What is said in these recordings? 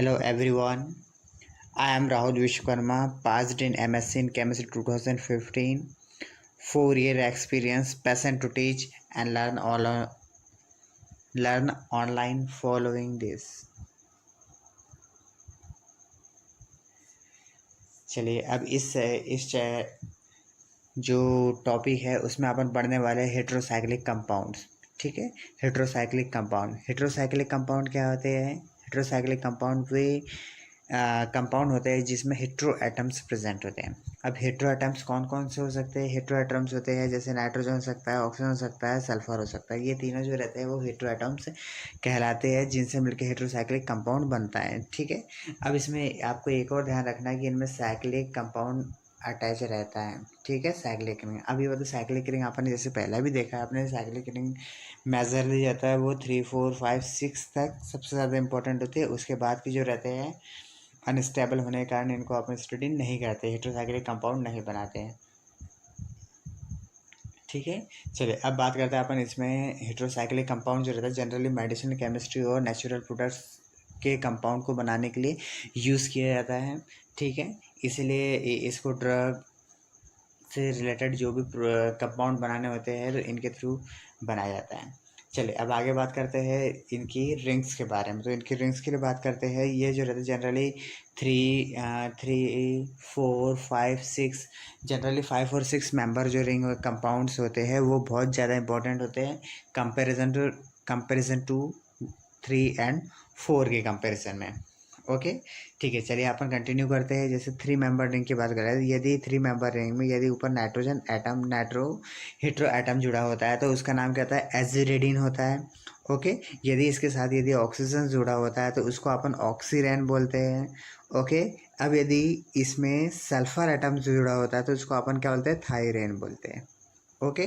Hello everyone, I am Rahul Vishwakarma, passed in MSc in Chemistry 2015, 4-year experience, passion to teach and learn online following this. चलिए अब इस जो topic है उसमें अपन पढ़ने वाले हेट्रोसाइक्लिक कंपाउंड्स। ठीक है, हेट्रोसाइक्लिक कंपाउंड क्या होते हैं? हेट्रोसाइक्लिक कंपाउंड वे कंपाउंड होते हैं जिसमें हेट्रो एटम्स प्रेजेंट होते हैं। अब हेट्रो एटम्स कौन कौन से हो सकते हैं? हेट्रो एटम्स होते हैं जैसे नाइट्रोजन हो सकता है, ऑक्सीजन हो सकता है, सल्फर हो सकता है। ये तीनों जो रहते हैं वो हेट्रो एटम्स कहलाते हैं जिनसे मिलकर हेट्रोसाइक्लिक कंपाउंड बनता है। ठीक है, अब इसमें आपको एक और ध्यान रखना है कि इनमें साइक्लिक कंपाउंड अटैच रहता है। ठीक है, साइक्लिक रिंग। अब ये बताओ साइक्लिक रिंग आपने जैसे पहला भी देखा है, आपने साइक्लिक रिंग मेजर ली जाता है वो 3, 4, 5, 6 तक सबसे ज़्यादा इंपॉर्टेंट होती है। उसके बाद की जो रहते हैं अनस्टेबल होने के कारण इनको अपन स्टडी नहीं करते, हेट्रोसाइक्लिक कंपाउंड नहीं बनाते हैं। ठीक है, चलिए अब बात करते हैं अपन इसमें हेट्रोसाइक्लिक कंपाउंड जो रहता है जनरली मेडिसिन, केमिस्ट्री और नेचुरल प्रोडक्ट्स के कंपाउंड को बनाने के लिए यूज़ किया जाता है। ठीक है, इसलिए इसको ड्रग से रिलेटेड जो भी कंपाउंड बनाने होते हैं तो इनके थ्रू बनाया जाता है। चलिए अब आगे बात करते हैं इनकी रिंग्स के बारे में। तो इनकी रिंग्स के लिए बात करते हैं, ये जो रहते हैं जनरली 3, 4, 5, 6, जनरली 5 और 6 मेंबर जो रिंग कंपाउंड्स होते हैं वो बहुत ज़्यादा इंपॉर्टेंट होते हैं कंपेरिजन टू 3 और 4 के कंपेरिजन में। ओके, ठीक है, चलिए अपन कंटिन्यू करते हैं। जैसे 3 मेंबर रिंग की बात करें, यदि 3 मेंबर रिंग में यदि ऊपर नाइट्रोजन एटम हेट्रो एटम जुड़ा होता है तो उसका नाम क्या होता है? एजिरेडिन होता है। ओके, यदि इसके साथ यदि ऑक्सीजन जुड़ा होता है तो उसको अपन ऑक्सीरेन बोलते हैं। ओके, अब यदि इसमें सल्फर एटम जुड़ा होता है तो उसको अपन क्या बोलते हैं? थायरेन बोलते हैं। ओके,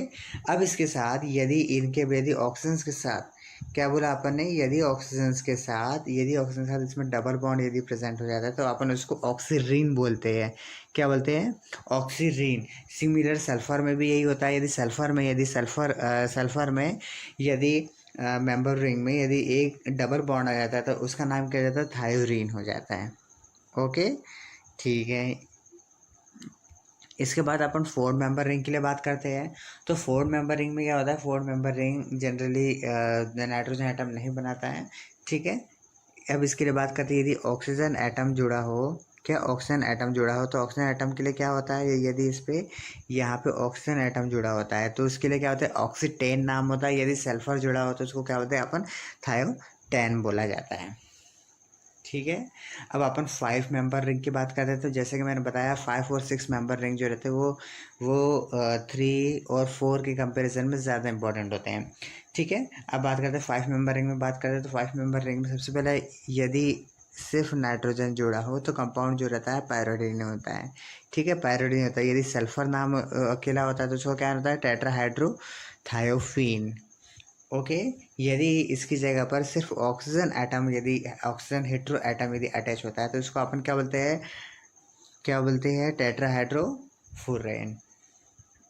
अब इसके साथ यदि ऑक्सीजन के साथ क्या बोला अपन ने? यदि ऑक्सीजन के साथ इसमें डबल बॉन्ड यदि प्रेजेंट हो जाता है तो अपन उसको ऑक्सीरीन बोलते हैं। क्या बोलते हैं? ऑक्सीरीन। सिमिलर सल्फर में भी यही होता है। सल्फर में यदि मेंबर रिंग में यदि एक डबल बॉन्ड आ जाता है तो उसका नाम क्या हो जाता है? थायोरीन हो जाता है। ओके, ठीक है, इसके बाद अपन 4 मेंबर रिंग के लिए बात करते हैं। तो 4 मेंबर रिंग में क्या होता है? 4 member ring generally nitrogen atom नहीं बनाता है। ठीक है, अब इसके लिए बात करते हैं यदि ऑक्सीजन एटम जुड़ा हो। क्या ऑक्सीजन एटम जुड़ा हो तो ऑक्सीजन एटम के लिए क्या होता है? यदि इस पे यहाँ पे ऑक्सीजन एटम जुड़ा होता है तो उसके लिए क्या होता है? ऑक्सीटेन नाम होता है। यदि सल्फर जुड़ा हो तो उसको क्या बोलते हैं? अपन थायोटेन बोला जाता है। ठीक है, अब अपन 5 मेंबर रिंग की बात करते हैं। तो जैसे कि मैंने बताया 5 और 6 मेंबर रिंग जो रहते हैं वो 3 और 4 के कंपैरिजन में ज़्यादा इंपॉर्टेंट होते हैं। ठीक है, अब बात करते हैं 5 मेंबर रिंग में। बात करते हैं तो 5 मेंबर रिंग में सबसे पहले यदि सिर्फ नाइट्रोजन जुड़ा हो तो कंपाउंड जो रहता है पायरोडीन होता है। ठीक है, पायरोडीन होता है। यदि सल्फर नाम अकेला होता है तो उसको क्या होता है? टेट्राहाइड्रोथायोफीन। ओके, यदि इसकी जगह पर सिर्फ ऑक्सीजन हेट्रो एटम यदि अटैच होता है तो उसको अपन क्या बोलते हैं? टेट्राहाइड्रोफुरेन।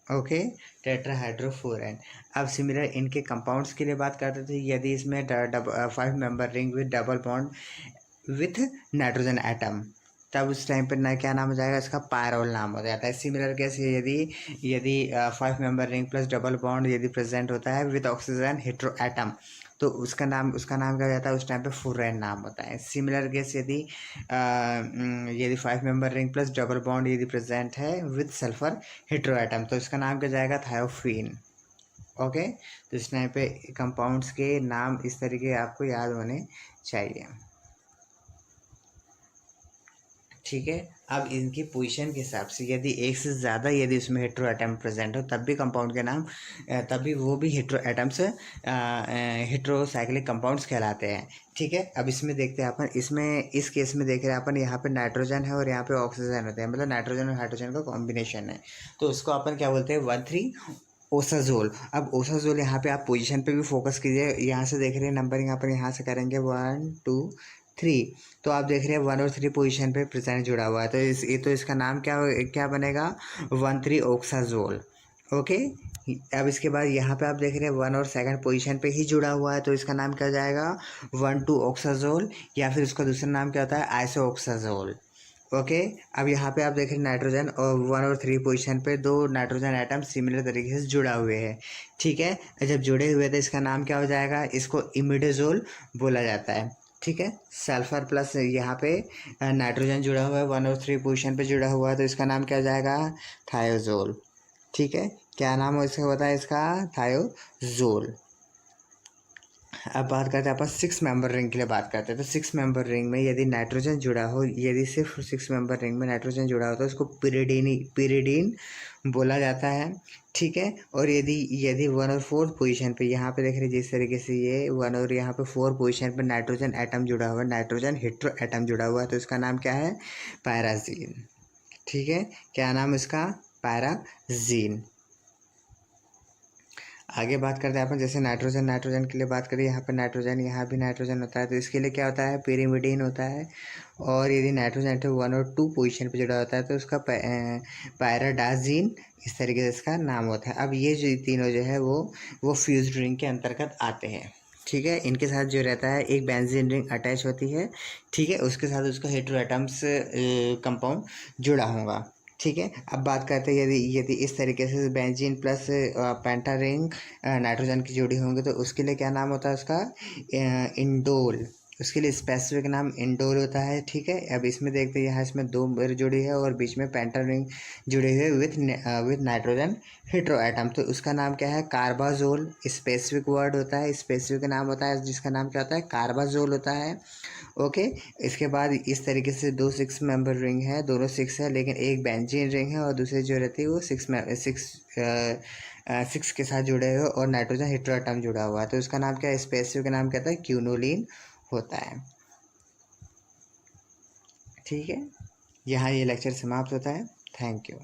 ओके, टेट्राहाइड्रोफुरेन। अब सिमिलर इनके कंपाउंड्स के लिए बात करते थे। यदि इसमें 5 member ring with double bond with nitrogen atom, तब उस टाइम पर ना क्या नाम हो जाएगा? इसका पायरोल नाम हो जाता है। सिमिलर केस यदि यदि 5 member ring plus double bond यदि प्रेजेंट होता है विद ऑक्सीजन हेट्रो एटम तो उसका नाम क्या हो जाता है? उस टाइम पे फुरेन नाम होता है। सिमिलर केस यदि 5 member ring plus double bond यदि प्रेजेंट है विद सल्फर हेट्रो एटम तो इसका नाम क्या जाएगा? थायोफीन। ओके, तो इस टाइम पे कंपाउंड्स के नाम इस तरीके आपको याद होने चाहिए। ठीक है, अब इनकी पोजीशन के हिसाब से यदि एक से ज़्यादा यदि उसमें हेट्रो एटम प्रेजेंट हो तब भी कंपाउंड के नाम तभी वो भी हेट्रो एटम्स हेट्रोसाइक्लिक कंपाउंड्स कहलाते हैं। ठीक है, अब इसमें देखते हैं अपन इस केस में देख रहे हैं अपन यहाँ पे नाइट्रोजन है और यहाँ पे ऑक्सीजन होते हैं, मतलब नाइट्रोजन और हाइड्रोजन का कॉम्बिनेशन है। तो उसको अपन क्या बोलते हैं? 1,3 ओसाजोल। अब ओसाजोल यहाँ पे आप पोजीशन पे भी फोकस कीजिए। यहाँ से देख रहे हैं नंबरिंग अपन यहाँ से करेंगे 1, 2, 3। तो आप देख रहे हैं 1 और 3 पोजीशन पे प्रेजेंट जुड़ा हुआ है तो इसका नाम क्या क्या बनेगा? 1,3 ओक्साजोल। ओके। अब इसके बाद यहाँ पे आप देख रहे हैं 1 और 2nd पोजीशन पे ही जुड़ा हुआ है, तो इसका नाम क्या हो जाएगा 1,2-ऑक्साजोल, या फिर उसका दूसरा नाम क्या होता है आइसोऑक्साजोल। ओके। अब यहाँ पे आप देख रहे हैं नाइट्रोजन और 1 और 3 पोजीशन पे 2 नाइट्रोजन एटम सिमिलर तरीके से जुड़ा हुए हैं। ठीक है, जब जुड़े हुए तो इसका नाम क्या हो जाएगा, इसको इमिडाजोल बोला जाता है। ठीक है, सल्फर प्लस यहाँ पे नाइट्रोजन जुड़ा हुआ है 1 और 3 पोजीशन पे जुड़ा हुआ है, तो इसका नाम क्या हो जाएगा थायोजोल। ठीक है, क्या नाम हो इसका बताया, इसका थायोजोल। अब बात करते हैं अपन 6 मेंबर रिंग के लिए बात करते हैं। तो 6 मेंबर रिंग में यदि नाइट्रोजन जुड़ा हो, यदि सिर्फ 6 मेंबर रिंग में नाइट्रोजन जुड़ा हो तो उसको पिरिडीन बोला जाता है। ठीक है, और यदि यदि 1 और 4 पोजीशन पे यहाँ पे देख रहे जिस तरीके से ये 1 और यहाँ पे 4 पोजीशन पे नाइट्रोजन एटम जुड़ा हुआ है, नाइट्रोजन हेट्रो एटम जुड़ा हुआ है, तो इसका नाम क्या है पैराजीन। ठीक है, क्या नाम इसका पैराजीन। आगे बात करते हैं अपन, जैसे नाइट्रोजन के लिए बात करें, यहाँ पर नाइट्रोजन, यहाँ भी नाइट्रोजन होता है, तो इसके लिए क्या होता है पिरिमिडीन होता है। और यदि नाइट्रोजन एटम 1 और 2 पोजीशन पे जुड़ा होता है तो उसका पैराडाजीन, इस तरीके से इसका नाम होता है। अब ये जो तीनों जो है वो फ्यूज्ड रिंग के अंतर्गत आते हैं। ठीक है, इनके साथ जो रहता है एक बेंजीन रिंग अटैच होती है। ठीक है, उसके साथ उसका हेटेरो एटम्स कंपाउंड जुड़ा होगा। ठीक है, अब बात करते हैं यदि यदि इस तरीके से बेंजीन प्लस पेंटा रिंग नाइट्रोजन की जोड़ी होंगे तो उसके लिए क्या नाम होता है उसका इंडोल। उसके लिए स्पेसिफिक नाम इंडोल होता है। ठीक है, अब इसमें देखते हैं यहाँ इसमें 2 जोड़ी है और बीच में पेंटा रिंग जुड़े हुए विथ नाइट्रोजन हेटेरो एटम, तो उसका नाम क्या है कार्बाजोल। स्पेसिफिक वर्ड होता है, स्पेसिफिक नाम होता है जिसका नाम क्या होता है कार्बाजोल होता है। ओके। इसके बाद इस तरीके से 2 6 मेंबर रिंग है, दोनों 6 है, लेकिन एक बेंजीन रिंग है और दूसरी जो रहती है वो 6 के साथ जुड़े हुए और नाइट्रोजन हेटेरो एटम जुड़ा हुआ है, तो उसका नाम क्या है स्पेसिफिक नाम कहता है क्यूनोलिन होता है। ठीक है, यहाँ ये लेक्चर समाप्त होता है। Thank you.